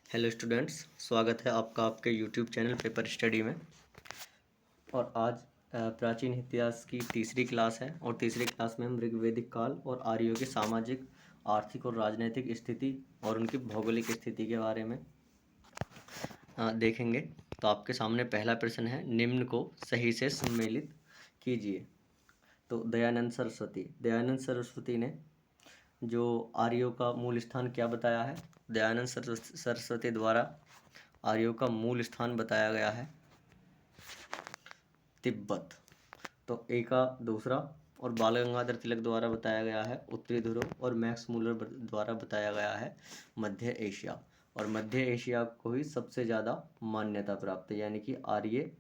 Hello students, स्वागत है आपका आपके यूट्यूब चैनल पेपर स्टडी में। और आज प्राचीन इतिहास की तीसरी क्लास है और तीसरी क्लास में हम ऋग्वेदिक काल और आर्यों की सामाजिक, आर्थिक और राजनीतिक स्थिति और उनकी भौगोलिक स्थिति के बारे में देखेंगे। तो आपके सामने पहला प्रश्न है, निम्न को सही से सम्मिलित कीजिए। तो दयानंद सरस्वती ने जो आर्यों का मूल स्थान क्या बताया है? दयानंद सरस्वती द्वारा आर्यों का मूल स्थान बताया गया है तिब्बत। तो ए का दूसरा, और बाल गंगाधर तिलक द्वारा बताया गया है उत्तरी ध्रुव, और मैक्स मूलर द्वारा बताया गया है मध्य एशिया। और मध्य एशिया को ही सबसे ज़्यादा मान्यता प्राप्त है, यानी कि आर्य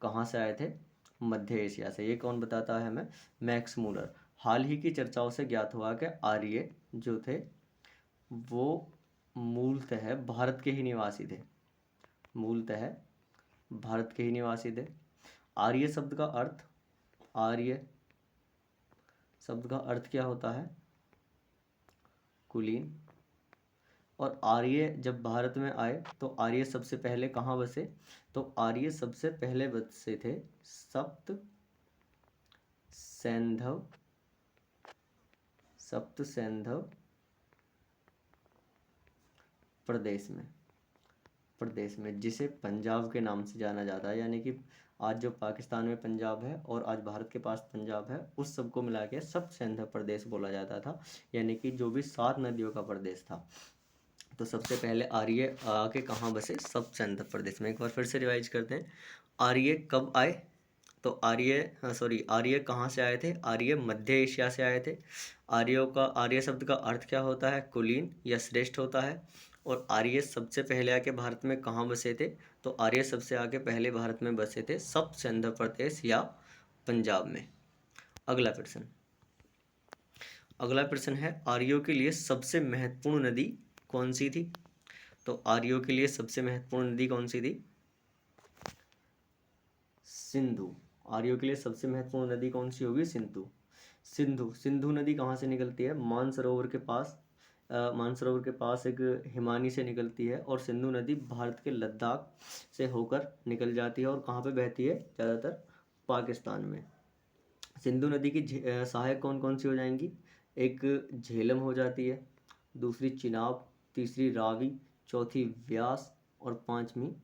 कहाँ से आए थे? मध्य एशिया से। ये कौन बताता है हमें? Max Muller. हाल ही की चर्चाओं से ज्ञात हुआ कि आर्य जो थे वो मूलतः भारत के ही निवासी थे। मूलतः भारत के ही निवासी थे। आर्य शब्द का अर्थ, आर्य शब्द का अर्थ क्या होता है? कुलीन। और आर्य जब भारत में आए तो आर्य सबसे पहले कहाँ बसे? तो आर्य सबसे पहले बसे थे सप्त सैंधव प्रदेश में जिसे पंजाब के नाम से जाना जाता है। यानी कि आज जो पाकिस्तान में पंजाब है और आज भारत के पास पंजाब है, उस सब को मिला के सब सिंध प्रदेश बोला जाता था, यानी कि जो भी 7 नदियों का प्रदेश था। तो सबसे पहले आर्य आके कहाँ बसे? सब सिंध प्रदेश में। एक बार फिर से रिवाइज करते हैं, आर्य कब आए? तो आर्य कहाँ से आए थे? आर्य मध्य एशिया से आए थे। आर्य शब्द का अर्थ क्या होता है? कुलीन या श्रेष्ठ होता है। और आर्य सबसे पहले आके भारत में कहाँ बसे थे? तो आर्य सबसे आगे पहले भारत में बसे थे सब सिंध प्रदेश या पंजाब में। अगला प्रश्न है, आर्यों के लिए सबसे महत्वपूर्ण नदी कौन सी थी? तो आर्यों के लिए सबसे महत्वपूर्ण नदी कौन सी थी? सिंधु। आर्यों के लिए सबसे महत्वपूर्ण नदी कौन सी होगी? सिंधु नदी कहाँ से निकलती है? मानसरोवर के पास एक हिमानी से निकलती है। और सिंधु नदी भारत के लद्दाख से होकर निकल जाती है और कहाँ पे बहती है? ज़्यादातर पाकिस्तान में। सिंधु नदी की सहायक कौन कौन सी हो जाएंगी? एक झेलम हो जाती है, दूसरी चिनाब, तीसरी रावी, चौथी व्यास और पांचवी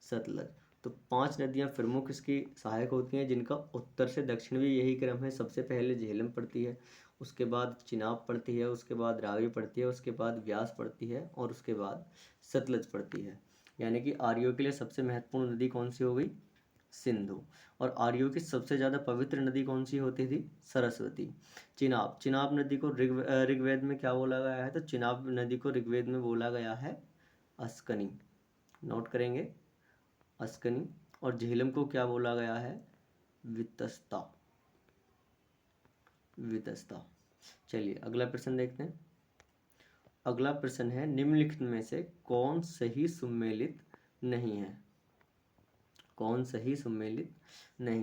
सतलज। तो 5 नदियां प्रमुख इसकी सहायक होती हैं, जिनका उत्तर से दक्षिण भी यही क्रम है। सबसे पहले झेलम पड़ती है, उसके बाद चिनाब पड़ती है, उसके बाद रावी पड़ती है, उसके बाद व्यास पड़ती है और उसके बाद सतलज पड़ती है। यानी कि आर्यों के लिए सबसे महत्वपूर्ण नदी कौन सी हो गई? सिंधु। और आर्यों की सबसे ज़्यादा पवित्र नदी कौन सी होती थी? सरस्वती। चिनाब नदी को ऋग्वेद में क्या बोला गया है? तो चिनाब नदी को ऋग्वेद में बोला गया है अस्कनी। नोट करेंगे, अस्कनी। और झेलम को क्या बोला गया है? वितस्ता। चलिए अगला प्रश्न देखते हैं। अगला प्रश्न है, निम्नलिखित में से कौन सही सुमेलित नहीं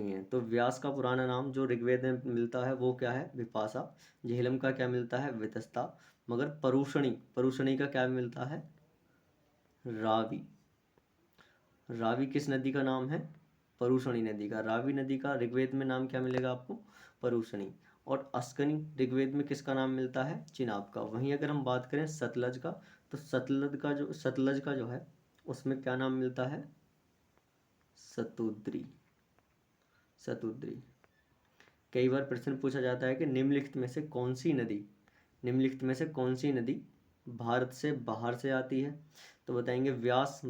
है? तो व्यास का पुराना नाम जो ऋग्वेद में मिलता है वो क्या है? विपाशा। झेलम का क्या मिलता है? वितस्ता। मगर परुषणी का क्या मिलता है? रावी। रावी किस नदी का नाम है? परुषणी नदी का। रावी नदी का ऋग्वेद में नाम क्या मिलेगा आपको? परुषणी। और अस्कनी ऋग्वेद में किसका नाम मिलता है? चिनाब का। वहीं अगर हम बात करें सतलज का, तो सतलज का जो है उसमें क्या नाम मिलता है? सतुद्री। कई बार प्रश्न पूछा जाता है कि निम्नलिखित में से कौन सी नदी भारत से बाहर से आती है? तो बताएंगे व्यास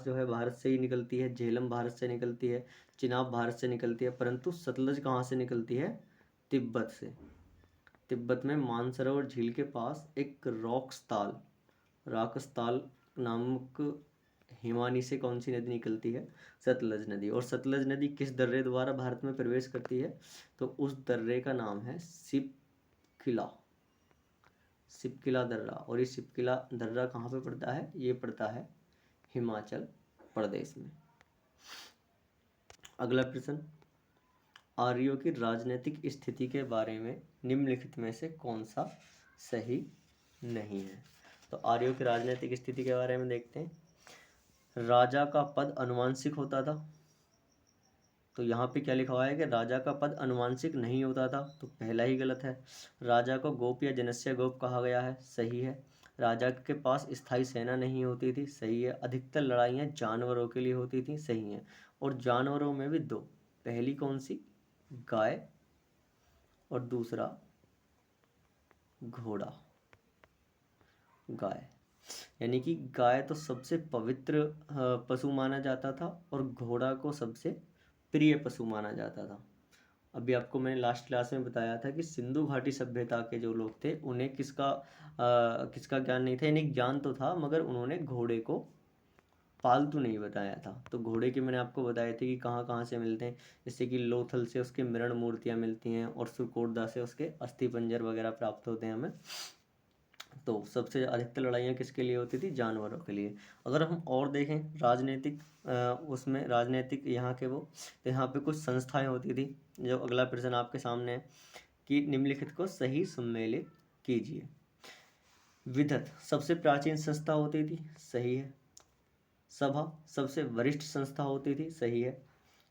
जो है भारत से ही निकलती है, झेलम भारत से निकलती है, चिनाब भारत से निकलती है, परंतु सतलज कहाँ से निकलती है? तिब्बत से। तिब्बत में मानसरोवर झील के पास एक राकसताल नामक हिमानी से कौन सी नदी निकलती है? सतलज नदी। और सतलज नदी किस दर्रे द्वारा भारत में प्रवेश करती है? तो उस दर्रे का नाम है सिपकिला दर्रा। और ये सिपकिला दर्रा कहाँ पे पड़ता है? ये पड़ता है हिमाचल प्रदेश में। अगला प्रश्न, आर्यों की राजनीतिक स्थिति के बारे में निम्नलिखित में से कौन सा सही नहीं है? तो आर्यों की राजनीतिक स्थिति के बारे में देखते हैं। राजा का पद अनुवांशिक होता था, तो यहाँ पे क्या लिखा हुआ है कि राजा का पद अनुवांशिक नहीं होता था, तो पहला ही गलत है। राजा को गोप या जनस्य गोप कहा गया है, सही है। राजा के पास स्थायी सेना नहीं होती थी, सही है। अधिकतर लड़ाइयाँ जानवरों के लिए होती थी, सही है। और जानवरों में भी दो, पहली कौन सी, गाय, और दूसरा घोड़ा। गाय, यानी कि गाय तो सबसे पवित्र पशु माना जाता था और घोड़ा को सबसे प्रिय पशु माना जाता था। अभी आपको मैंने लास्ट क्लास में बताया था कि सिंधु घाटी सभ्यता के जो लोग थे उन्हें किसका ज्ञान नहीं था, यानी ज्ञान तो था मगर उन्होंने घोड़े को पालतू नहीं बताया था। तो घोड़े के मैंने आपको बताए थे कि कहाँ कहाँ से मिलते हैं, जैसे कि लोथल से उसके मृण मूर्तियाँ मिलती हैं और सुकोटदा से उसके अस्थि पंजर वगैरह प्राप्त होते हैं हमें। तो सबसे अधिकतर लड़ाइयाँ किसके लिए होती थी, जानवरों के लिए। अगर हम और देखें राजनीतिक उसमें राजनीतिक यहाँ के वो, तो यहाँ पे कुछ संस्थाएं होती थी। जो अगला प्रश्न आपके सामने है कि निम्नलिखित को सही सम्मिलित कीजिए। विधत सबसे प्राचीन संस्था होती थी, सही है। सभा सबसे वरिष्ठ संस्था होती थी, सही है।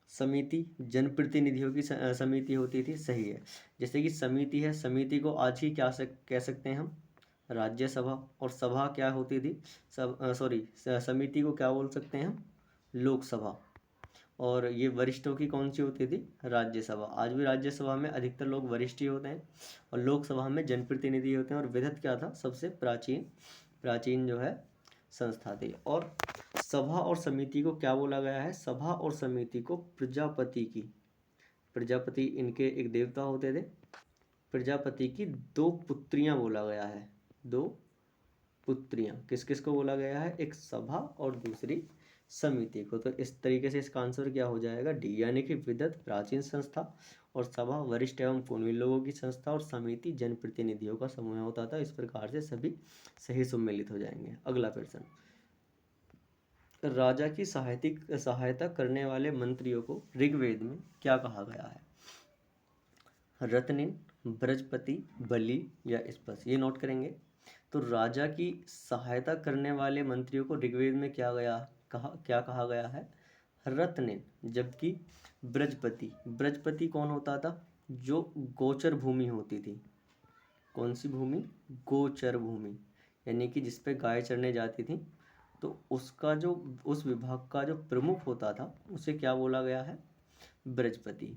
समिति जनप्रतिनिधियों की समिति होती थी, सही है। जैसे कि समिति है, समिति को आज ही क्या कह सकते हैं हम, राज्यसभा। और सभा क्या होती थी, समिति को क्या बोल सकते हैं हम, लोकसभा। और ये वरिष्ठों की कौन सी होती थी, राज्यसभा। आज भी राज्यसभा में अधिकतर लोग वरिष्ठ ही होते हैं और लोकसभा में जनप्रतिनिधि होते हैं। और विधत क्या था, सबसे प्राचीन जो है संस्था थी। और सभा और समिति को क्या बोला गया है, सभा और समिति को प्रजापति इनके एक देवता होते थे, प्रजापति की दो पुत्रियां बोला गया है। दो पुत्रियां किस किस को बोला गया है, एक सभा और दूसरी समिति को। तो इस तरीके से इसका आंसर क्या हो जाएगा, डी, यानी कि विदत प्राचीन संस्था और सभा वरिष्ठ एवं कुलीन लोगों की संस्था और समिति जनप्रतिनिधियों का समूह होता था। इस प्रकार से सभी सही सम्मिलित हो जाएंगे। अगला प्रश्न, राजा की सहायता करने वाले मंत्रियों को ऋग्वेद में क्या कहा गया है, रत्निन, बृहस्पति, बलि या स्पश। ये नोट करेंगे। तो राजा की सहायता करने वाले मंत्रियों को ऋग्वेद में क्या कहा गया है, रत्निन। जबकि बृहस्पति कौन होता था, जो गोचर भूमि होती थी। कौन सी भूमि, गोचर भूमि, यानी कि जिस पे गाय चरने जाती थी, तो उसका जो उस विभाग का जो प्रमुख होता था उसे क्या बोला गया है, बृहस्पति।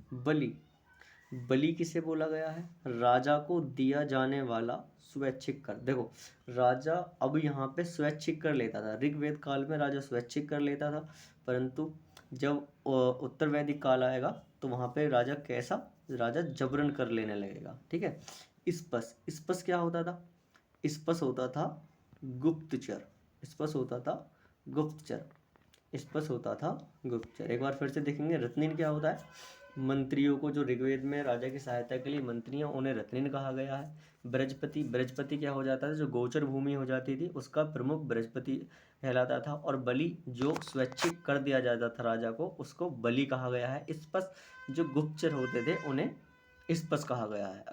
बलि किसे बोला गया है, राजा को दिया जाने वाला स्वैच्छिक कर। देखो राजा अब यहाँ पे स्वैच्छिक कर लेता था, ऋग्वेद काल में राजा स्वैच्छिक कर लेता था, परंतु जब उत्तर वैदिक काल आएगा तो वहाँ पे राजा जबरन कर लेने लगेगा। ठीक है। स्पश क्या होता था, स्पश होता था गुप्तचर। एक बार फिर से देखेंगे, रत्निन क्या होता है, मंत्रियों को, जो ऋग्वेद में राजा की सहायता के लिए मंत्री हैं उन्हें रत्निन कहा गया है। बृहस्पति क्या हो जाता था, जो गोचर भूमि हो जाती थी उसका प्रमुख बृहस्पति कहलाता था। और बलि जो स्वैच्छिक कर दिया जाता था राजा को, उसको बलि कहा गया है। स्पश जो गुप्तचर होते थे उन्हें स्पश कहा गया है।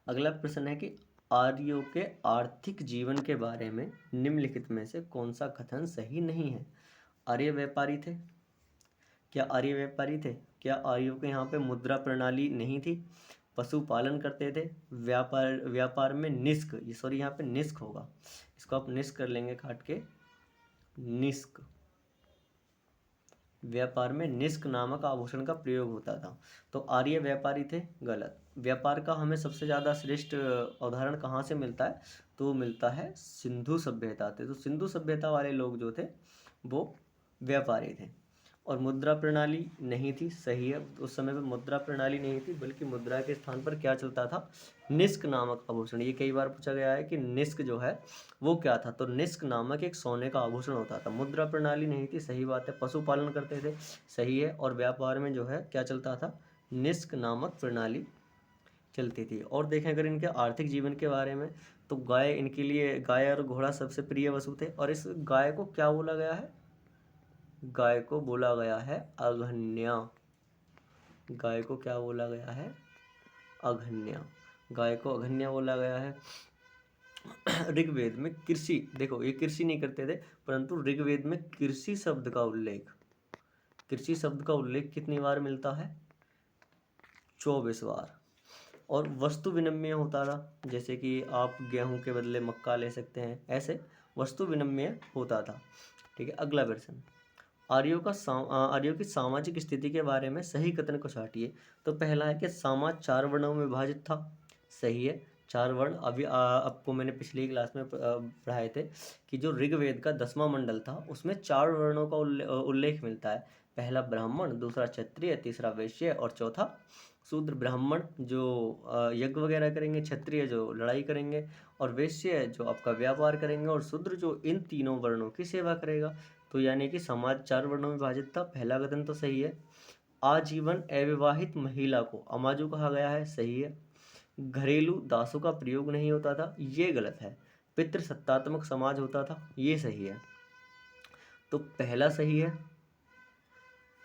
अगला प्रश्न है कि आर्यों के आर्थिक जीवन के बारे में निम्नलिखित में से कौन सा कथन सही नहीं है। आर्य व्यापारी थे, क्या आर्यों के यहाँ पे मुद्रा प्रणाली नहीं थी, पशुपालन करते थे, व्यापार में निष्क, यहाँ पे निष्क होगा, इसको आप निष्क कर लेंगे काट के, निष्क, व्यापार में निष्क नामक आभूषण का प्रयोग होता था। तो आर्य व्यापारी थे, गलत। व्यापार का हमें सबसे ज़्यादा श्रेष्ठ उदाहरण कहाँ से मिलता है, तो मिलता है सिंधु सभ्यता थे। तो सिंधु सभ्यता वाले लोग जो थे वो व्यापारी थे। और मुद्रा प्रणाली नहीं थी, सही है, उस समय पर मुद्रा प्रणाली नहीं थी, बल्कि मुद्रा के स्थान पर क्या चलता था, निष्क नामक आभूषण। ये कई बार पूछा गया है कि निष्क जो है वो क्या था, तो निष्क नामक एक सोने का आभूषण होता था। मुद्रा प्रणाली नहीं थी, सही बात है। पशुपालन करते थे, सही है। और व्यापार में जो है क्या चलता था, निष्क नामक प्रणाली चलती थी। और देखें अगर इनके आर्थिक जीवन के बारे में, तो गाय और घोड़ा सबसे प्रिय वस्तु थे। और इस गाय को क्या बोला गया है, गाय को बोला गया है अघन्या। गाय को क्या बोला गया है, अघन्या। गाय को अघन्या बोला गया है। ऋग्वेद में कृषि, देखो ये कृषि नहीं करते थे, परंतु ऋग्वेद में कृषि शब्द का उल्लेख, कृषि शब्द का उल्लेख कितनी बार मिलता है? 24 बार। और वस्तु विनिमय होता था, जैसे कि आप गेहूं के बदले मक्का ले सकते हैं, ऐसे वस्तु विनिमय होता था। ठीक है, अगला प्रश्न, आर्यों की सामाजिक स्थिति के बारे में सही कथन को छांटिए। तो पहला है कि समाज 4 वर्णों में विभाजित था, सही है। 4 वर्ण अभी आपको मैंने पिछली क्लास में पढ़ाए थे कि जो ऋग्वेद का 10वां मंडल था उसमें 4 वर्णों का उल्लेख मिलता है। पहला ब्राह्मण, दूसरा क्षत्रिय, तीसरा वैश्य और चौथा शूद्र। ब्राह्मण जो यज्ञ वगैरह करेंगे, क्षत्रिय जो लड़ाई करेंगे, और वैश्य जो आपका व्यापार करेंगे, और शूद्र जो इन तीनों वर्णों की सेवा करेगा। तो यानी कि समाज 4 वर्णों में विभाजित था, पहला कथन तो सही है। आजीवन अविवाहित महिला को अमाजु कहा गया है, सही है। घरेलू दासों का प्रयोग नहीं होता था, ये गलत है। पितृसत्तात्मक समाज होता था, ये सही है। तो पहला सही है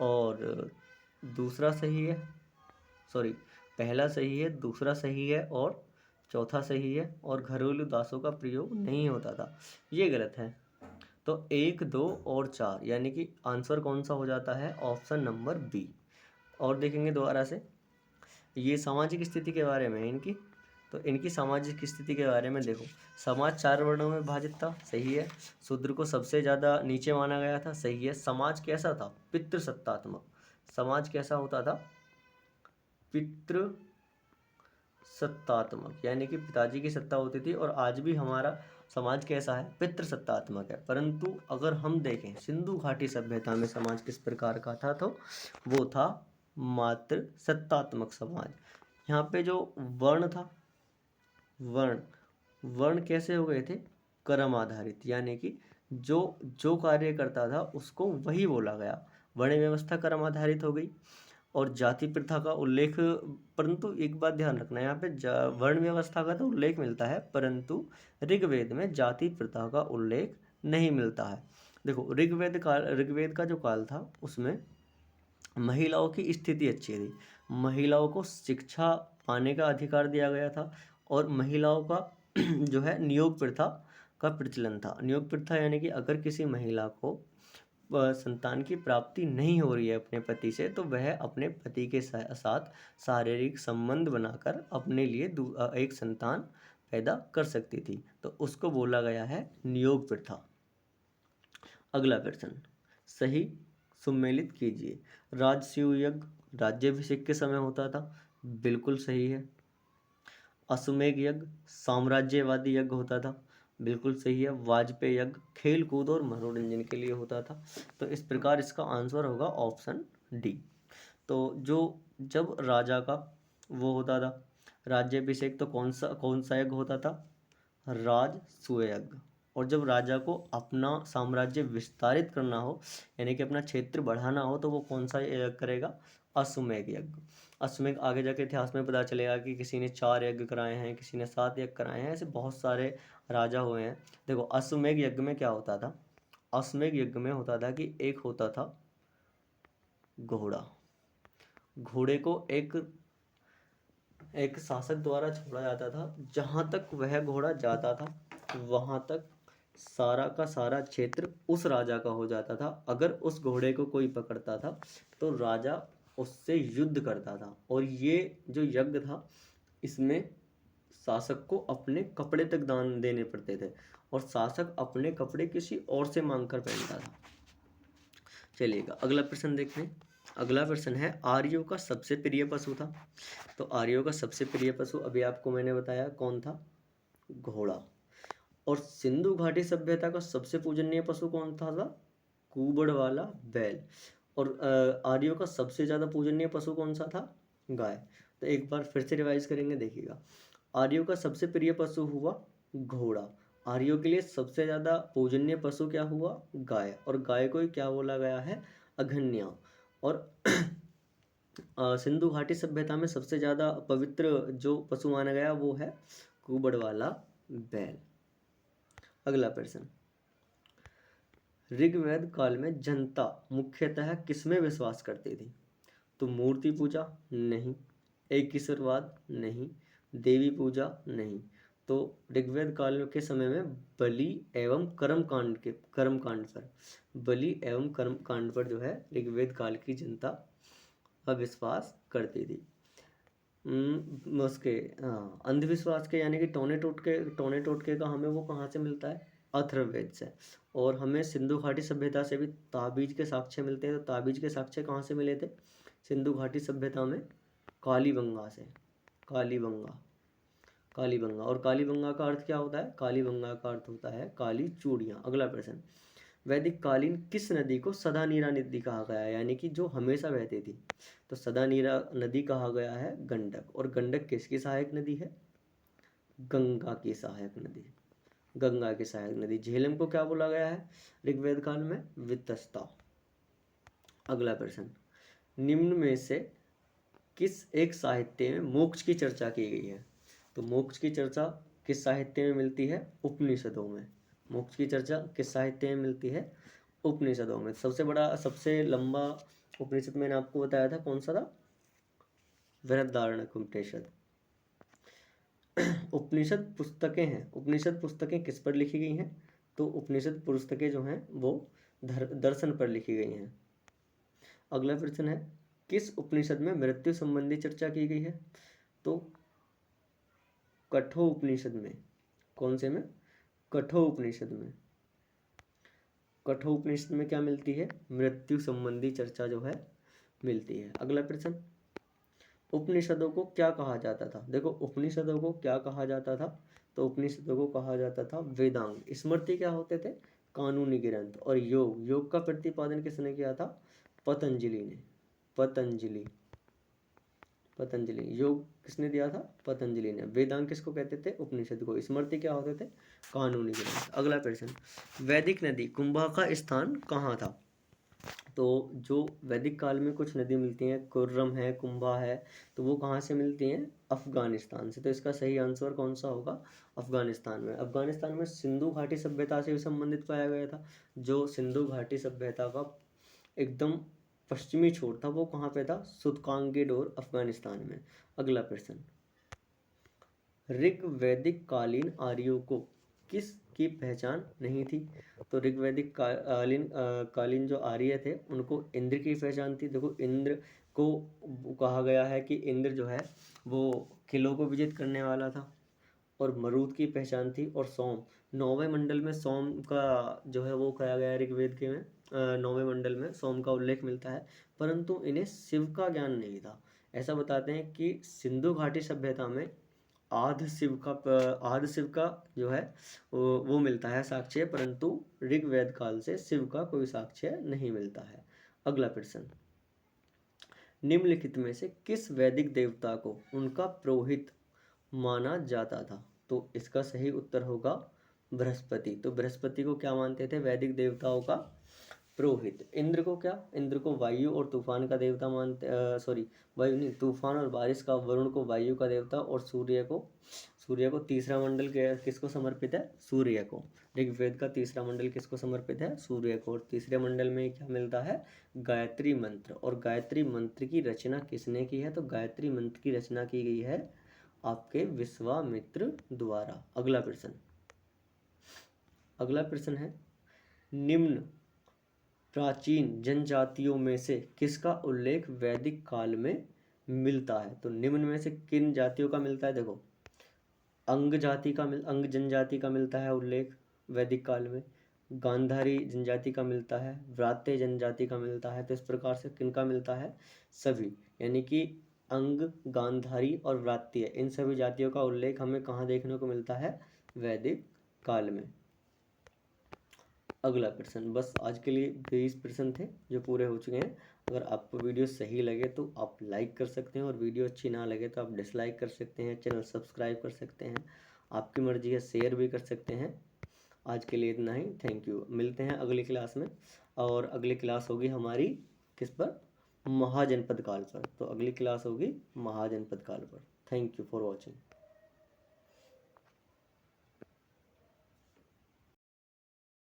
और दूसरा सही है, सॉरी, पहला सही है, दूसरा सही है और चौथा सही है, और घरेलू दासों का प्रयोग नहीं होता था, ये गलत है। तो 1, 2 और 4 यानी कि आंसर कौन सा हो जाता है? Option number B. और देखेंगे दोबारा से, ये सामाजिक स्थिति के बारे में इनकी, तो इनकी सामाजिक स्थिति के बारे में देखो, समाज 4 वर्णों में विभाजित था, सही है। शूद्र को सबसे ज़्यादा नीचे माना गया था, सही है। समाज कैसा था? पितृसत्तात्मक। समाज कैसा होता था? पितृ सत्तात्मक, यानी कि पिताजी की सत्ता होती थी, और आज भी हमारा समाज कैसा है? पितृसत्तात्मक है। परंतु अगर हम देखें सिंधु घाटी सभ्यता में समाज किस प्रकार का था, तो वो था मातृ सत्तात्मक समाज। यहाँ पे जो वर्ण था, वर्ण कैसे हो गए थे? कर्म आधारित, यानी कि जो जो कार्य करता था उसको वही बोला गया। वर्ण व्यवस्था कर्म आधारित हो गई। और जाति प्रथा का उल्लेख, परंतु एक बात ध्यान रखना, यहाँ पे वर्ण व्यवस्था का तो उल्लेख मिलता है, परंतु ऋग्वेद में जाति प्रथा का उल्लेख नहीं मिलता है। देखो ऋग्वेद का जो काल था उसमें महिलाओं की स्थिति अच्छी थी, महिलाओं को शिक्षा पाने का अधिकार दिया गया था, और महिलाओं का जो है नियोग प्रथा का प्रचलन था। नियोग प्रथा यानी कि अगर किसी महिला को संतान की प्राप्ति नहीं हो रही है अपने पति से, तो वह अपने पति के साथ शारीरिक संबंध बनाकर अपने लिए एक संतान पैदा कर सकती थी, तो उसको बोला गया है नियोग प्रथा। अगला प्रश्न सही सुमेलित कीजिए। राजसूय यज्ञ राज्याभिषेक के समय होता था, बिल्कुल सही है। अश्वमेध यज्ञ साम्राज्यवादी यज्ञ होता था, बिल्कुल सही है। वाजपेयी यज्ञ खेल कूद और मनोरंजन के लिए होता था, तो इस प्रकार इसका आंसर होगा ऑप्शन डी। तो जो जब राजा का वो होता था राज्याभिषेक, तो कौन सा यज्ञ होता था? राजसूय यज्ञ। और जब राजा को अपना साम्राज्य विस्तारित करना हो, यानी कि अपना क्षेत्र बढ़ाना हो, तो वो कौन सा यज्ञ करेगा? अश्वमेध यज्ञ। अश्वमेध आगे जाके इतिहास में पता चलेगा कि किसी ने 4 यज्ञ कराए हैं, किसी ने 7 यज्ञ कराए हैं, ऐसे बहुत सारे राजा हुए हैं। देखो अश्वमेध यज्ञ में क्या होता था? अश्वमेध यज्ञ में होता था कि एक होता था घोड़ा, घोड़े को एक शासक द्वारा छोड़ा जाता था, जहाँ तक वह घोड़ा जाता था वहाँ तक सारा का सारा क्षेत्र उस राजा का हो जाता था। अगर उस घोड़े को कोई पकड़ता था तो राजा उससे युद्ध करता था। और ये जो यज्ञ था इसमें शासक को अपने कपड़े तक दान देने पड़ते थे, और शासक अपने कपड़े किसी और से मांग कर पहनता था। चलिएगा अगला प्रश्न देखते हैं। अगला प्रश्न है आर्यों का सबसे प्रिय पशु था। तो आर्यों का सबसे प्रिय पशु अभी आपको मैंने बताया कौन था? घोड़ा। और सिंधु घाटी सभ्यता का सबसे पूजनीय पशु कौन था? कुबड़ वाला बैल। और आर्यों का सबसे ज़्यादा पूजनीय पशु कौन सा था? गाय। तो एक बार फिर से रिवाइज करेंगे, देखिएगा। आर्यों का सबसे प्रिय पशु हुआ घोड़ा। आर्यों के लिए सबसे ज़्यादा पूजनीय पशु क्या हुआ? गाय। और गाय को ही क्या बोला गया है? अघन्या। और सिंधु घाटी सभ्यता में सबसे ज़्यादा पवित्र जो पशु माना गया वो है कुबड़ वाला बैल। अगला प्रश्न, ऋग्वेद काल में जनता मुख्यतः किसमें विश्वास करती थी? तो मूर्ति पूजा नहीं, एक ईश्वरवाद नहीं, देवी पूजा नहीं, तो ऋग्वेद काल के समय में बलि एवं कर्म कांड पर जो है ऋग्वेद काल की जनता अविश्वास करती थी। उसके अंधविश्वास के यानी कि टोने टोटके का हमें वो कहाँ से मिलता है? अथर्ववेद से। और हमें सिंधु घाटी सभ्यता से भी ताबीज के साक्ष्य मिलते हैं। तो ताबीज के साक्ष्य कहाँ से मिले थे? सिंधु घाटी सभ्यता में कालीबंगा से। कालीबंगा और कालीबंगा का अर्थ क्या होता है? कालीबंगा का अर्थ होता है काली चूड़ियाँ। अगला प्रश्न, वैदिक कालीन किस नदी को सदा नीरा नदी कहा गया है, यानी कि जो हमेशा बहती थी? तो सदा नीरा नदी कहा गया है गंडक। और गंडक किसकी सहायक नदी है? गंगा की सहायक नदी। गंगा की सहायक नदी। झेलम को क्या बोला गया है ऋग्वेद काल में? वितस्ता। अगला प्रश्न, निम्न में से किस एक साहित्य में मोक्ष की चर्चा की गई है? तो मोक्ष की चर्चा किस साहित्य में मिलती है? उपनिषदों में। मोक्ष की चर्चा किस साहित्य में मिलती है? उपनिषदों में। सबसे लंबा उपनिषद मैंने आपको बताया था, कौन सा था? बृहदारण्यक उपनिषद। उपनिषद पुस्तकें हैं। उपनिषद पुस्तकें किस पर लिखी गई हैं? तो उपनिषद पुस्तकें जो हैं वो दर्शन पर लिखी गई हैं। अगला प्रश्न है, किस उपनिषद में मृत्यु संबंधी चर्चा की गई है? तो कठो उपनिषद में। कौन से में? कठो उपनिषद में। कठो उपनिषद में क्या मिलती है? मृत्यु संबंधी चर्चा जो है मिलती है। अगला प्रश्न, उपनिषदों को क्या कहा जाता था? देखो उपनिषदों को क्या कहा जाता था? तो उपनिषदों को कहा जाता था वेदांग। स्मृति क्या होते थे? कानूनी ग्रंथ। और योग का प्रतिपादन किसने किया था? पतंजलि ने। पतंजलि। योग किसने दिया था? पतंजलि ने। वेदांग किसको कहते थे? उपनिषद को। स्मृति क्या होते थे? कानूनी ग्रंथ। अगला प्रश्न, वैदिक नदी कुंभा का स्थान कहाँ था? तो जो वैदिक काल में कुछ नदी मिलती हैं, कुर्रम है, कुंभा है, तो वो कहाँ से मिलती हैं? अफगानिस्तान से। तो इसका सही आंसर कौन सा होगा? अफगानिस्तान में। अफगानिस्तान में सिंधु घाटी सभ्यता से भी संबंधित पाया गया था। जो सिंधु घाटी सभ्यता का एकदम पश्चिमी छोर था वो कहाँ पे था? सुतकांगेडोर अफगानिस्तान में। अगला प्रश्न, ऋग वैदिक कालीन आर्यों को किस की पहचान नहीं थी? तो ऋग्वैदिक कालीन जो आर्य थे उनको इंद्र की पहचान थी। देखो इंद्र को कहा गया है कि इंद्र जो है वो किलों को विजित करने वाला था। और मरुत की पहचान थी। और सोम, 9वें मंडल में सोम का जो है वो कहा गया है ऋग्वेद के में। 9वें मंडल में सोम का उल्लेख मिलता है, परंतु इन्हें शिव का ज्ञान नहीं था। ऐसा बताते हैं कि सिंधु घाटी सभ्यता में आदि शिव का जो है वो मिलता है साक्ष्य, परंतु ऋग्वेद काल से शिव का कोई साक्ष्य नहीं मिलता है। अगला प्रश्न, निम्नलिखित में से किस वैदिक देवता को उनका पुरोहित माना जाता था? तो इसका सही उत्तर होगा बृहस्पति। तो बृहस्पति को क्या मानते थे वैदिक देवताओं का? पुरोहित। इंद्र को क्या? इंद्र को वायु और तूफान का देवता मानते, वायु नहीं, तूफान और बारिश का। वरुण को वायु का देवता। और सूर्य को तीसरा मंडल किसको समर्पित है? सूर्य को। ऋग्वेद का तीसरा मंडल किसको समर्पित है? सूर्य को। और तीसरे मंडल में क्या मिलता है? गायत्री मंत्र। और गायत्री मंत्र की रचना किसने की है? तो गायत्री मंत्र की रचना की गई है आपके विश्वामित्र द्वारा। अगला प्रश्न है, निम्न प्राचीन जनजातियों में से किसका उल्लेख वैदिक काल में मिलता है? तो निम्न में से किन जातियों का मिलता है? देखो अंग जनजाति का मिलता है उल्लेख वैदिक काल में। गांधारी जनजाति का मिलता है। व्रात्य जनजाति का मिलता है। तो इस प्रकार से किनका मिलता है? सभी, यानी कि अंग, गांधारी और व्रात्य, इन सभी जातियों का उल्लेख हमें कहाँ देखने को मिलता है? वैदिक काल में। अगला प्रश्न, बस आज के लिए 20 प्रश्न थे जो पूरे हो चुके हैं। अगर आपको वीडियो सही लगे तो आप लाइक कर सकते हैं, और वीडियो अच्छी ना लगे तो आप डिसलाइक कर सकते हैं, चैनल सब्सक्राइब कर सकते हैं, आपकी मर्जी है शेयर भी कर सकते हैं। आज के लिए इतना ही, थैंक यू। मिलते हैं अगली क्लास में, और अगली क्लास होगी हमारी किस पर? महाजनपद काल पर। तो अगली क्लास होगी महाजनपद काल पर। Thank you for watching.